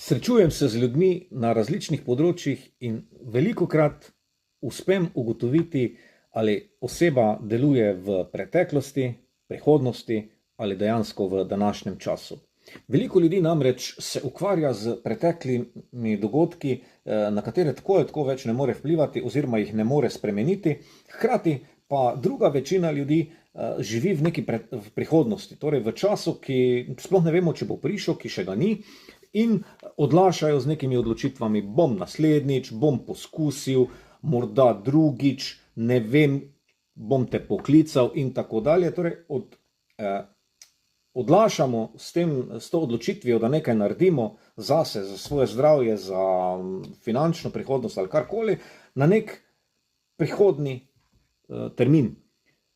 Srečujem se z ljudmi na različnih področjih in velikokrat uspem ugotoviti, ali oseba deluje v preteklosti, prihodnosti ali dejansko v današnjem času. Veliko ljudi namreč se ukvarja z preteklimi dogodki, na katere tako ali tako več ne more vplivati oziroma jih ne more spremeniti, hkrati pa druga večina ljudi živi v neki prihodnosti, torej v času, ki sploh ne vemo, če bo prišel, ki še ga ni, in odlašajo z nekimi odločitvami, bom naslednjič, bom poskusil, morda drugič, ne vem, bom te poklical in tako dalje. Torej, odlašamo s to odločitvijo, da nekaj naredimo zase, za svoje zdravje, za finančno prihodnost ali karkoli, na nek prihodni termin.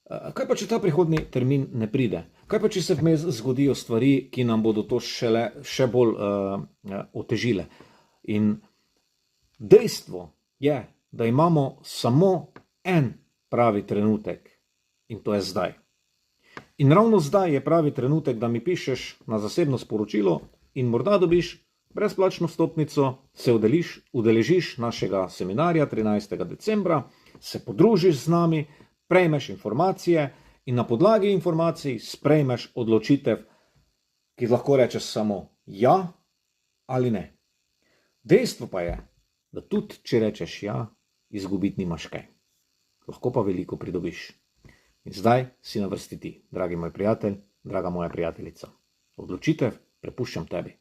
Kaj pa, če ta prihodni termin ne pride? Kaj pa, če se vmes zgodijo stvari, ki nam bodo to še bolj otežile? In dejstvo je, da imamo samo en pravi trenutek in to je zdaj. In ravno zdaj je pravi trenutek, da mi pišeš na zasebno sporočilo in morda dobiš brezplačno vstopnico, se udeležiš našega seminarja 13. decembra, se podružiš z nami, prejmeš informacije in na podlagi informacij sprejmeš odločitev, ki lahko rečeš samo ja ali ne. Dejstvo pa je, da tudi če rečeš ja, izgubiti nimaš kaj. Lahko pa veliko pridobiš. In zdaj si na vrsti ti, dragi moj prijatelj, draga moja prijateljica. Odločitev prepuščam tebi.